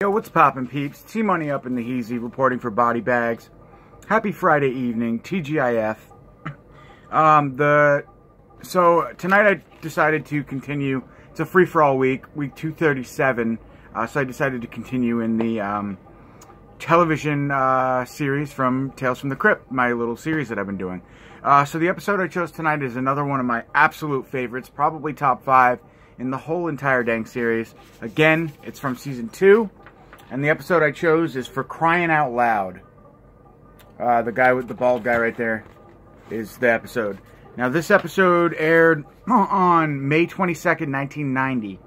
Yo, what's poppin', peeps? T-Money up in the heezy, reporting for Body Bags. Happy Friday evening, TGIF. So tonight I decided to continue. It's a free-for-all week 237. So I decided to continue in the television series from Tales from the Crypt, my little series that I've been doing. So the episode I chose tonight is another one of my absolute favorites, probably top 5 in the whole entire dang series. Again, it's from season 2. And the episode I chose is for Crying Out Loud. The guy with the bald guy right there is the episode. Now, this episode aired on May 22nd, 1990.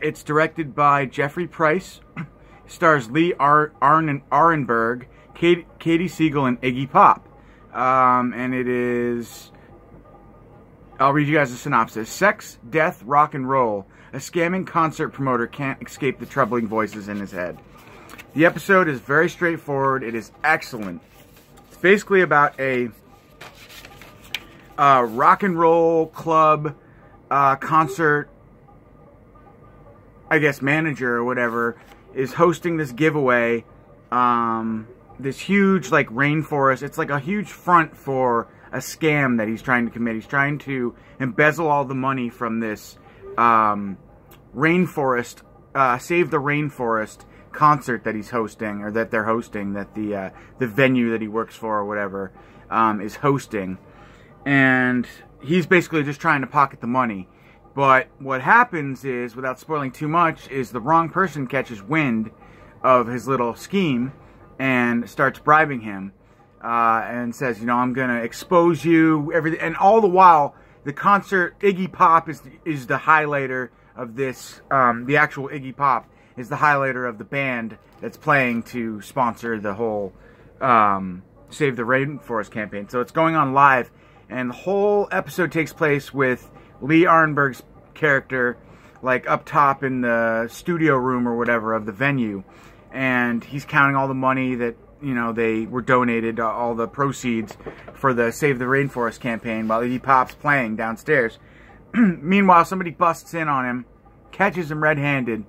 It's directed by Jeffrey Price. Stars Lee Arenberg, Katie Siegel, and Iggy Pop. And it is... I'll read you guys a synopsis. Sex, death, rock and roll. A scamming concert promoter can't escape the troubling voices in his head. The episode is very straightforward. It is excellent. It's basically about a rock and roll club concert, I guess, manager or whatever, is hosting this giveaway. This huge, like, rainforest. It's like a huge front for a scam that he's trying to commit. He's trying to embezzle all the money from this rainforest, Save the Rainforest concert that he's hosting, or that they're hosting, that the venue that he works for or whatever is hosting. And he's basically just trying to pocket the money. But what happens is, without spoiling too much, is the wrong person catches wind of his little scheme and starts bribing him. And says, you know, I'm going to expose you, everything. And all the while, the concert, Iggy Pop is the highlighter of this. The actual Iggy Pop is the highlighter of the band that's playing to sponsor the whole Save the Rainforest campaign. So it's going on live. And the whole episode takes place with Lee Arenberg's character, like, up top in the studio room or whatever of the venue. And he's counting all the money that, you know, they were donated, all the proceeds for the Save the Rainforest campaign, while Iggy Pop's playing downstairs. Meanwhile, somebody busts in on him, catches him red-handed,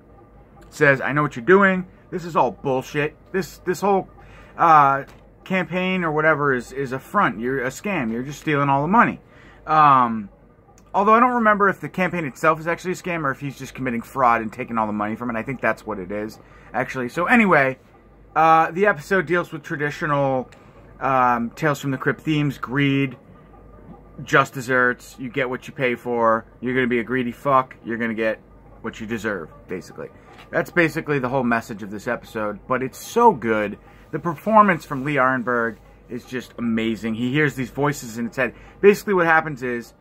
says, I know what you're doing, this is all bullshit, this whole campaign or whatever is a front, you're a scam, you're just stealing all the money. Although I don't remember if the campaign itself is actually a scam or if he's just committing fraud and taking all the money from it. I think that's what it is, actually. So anyway, the episode deals with traditional Tales from the Crypt themes: greed, just desserts, you get what you pay for, you're going to be a greedy fuck, you're going to get what you deserve, basically. That's basically the whole message of this episode, but it's so good. The performance from Lee Arenberg is just amazing. He hears these voices in his head. Basically what happens is,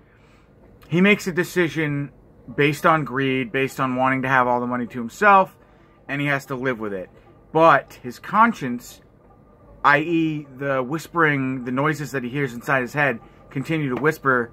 he makes a decision based on greed, based on wanting to have all the money to himself, and he has to live with it. But his conscience, i.e. the whispering, the noises that he hears inside his head, continue to whisper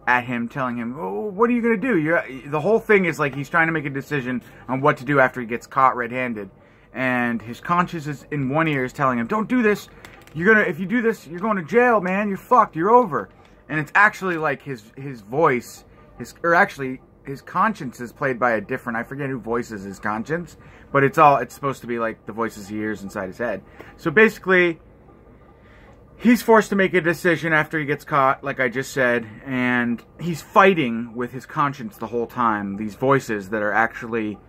at him, telling him, oh, what are you going to do? The whole thing is like he's trying to make a decision on what to do after he gets caught red-handed. And his conscience is in one ear is telling him, don't do this. If you do this, you're going to jail, man. You're fucked. You're over. And it's actually like his voice, his conscience is played by a different, I forget who voices his conscience, but it's supposed to be like the voices he hears inside his head. So basically, he's forced to make a decision after he gets caught, like I just said, and he's fighting with his conscience the whole time, these voices that are actually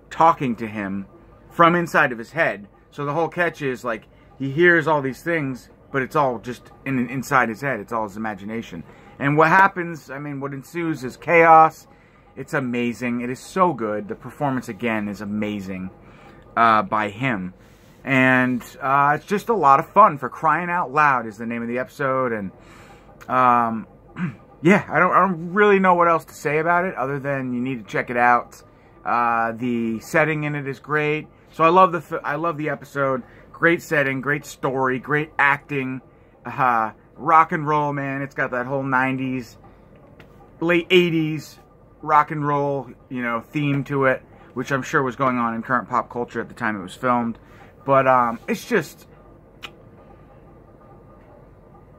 talking to him from inside of his head. So the whole catch is, like, he hears all these things, but it's all just inside his head. It's all his imagination. And what happens, I mean, what ensues is chaos. It's amazing. It is so good. The performance, again, is amazing by him. And it's just a lot of fun. For Crying Out Loud is the name of the episode. And, yeah, I don't really know what else to say about it, other than you need to check it out. The setting in it is great. So I love the episode. Great setting, great story, great acting, rock and roll, man. It's got that whole 90s, late 80s rock and roll, you know, theme to it, which I'm sure was going on in current pop culture at the time it was filmed. But it's just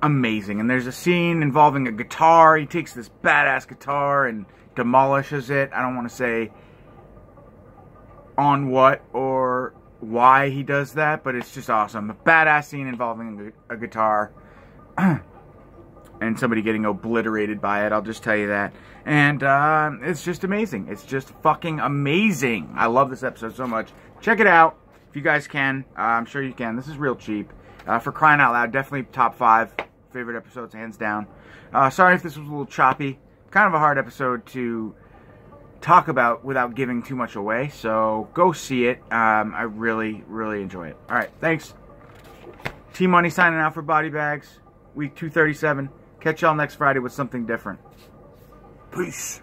amazing. And there's a scene involving a guitar. He takes this badass guitar and demolishes it. I don't want to say on what or why he does that, but it's just awesome. A badass scene involving a guitar and somebody getting obliterated by it, I'll just tell you that. And it's just amazing. It's just fucking amazing. I love this episode so much. Check it out if you guys can. I'm sure you can. This is real cheap. For crying out loud, definitely top 5 favorite episodes, hands down. Sorry if this was a little choppy. Kind of a hard episode to talk about without giving too much away, so go see it. I really, really enjoy it. Alright, thanks. T-Money signing out for Body Bags, week 237. Catch y'all next Friday with something different. Peace.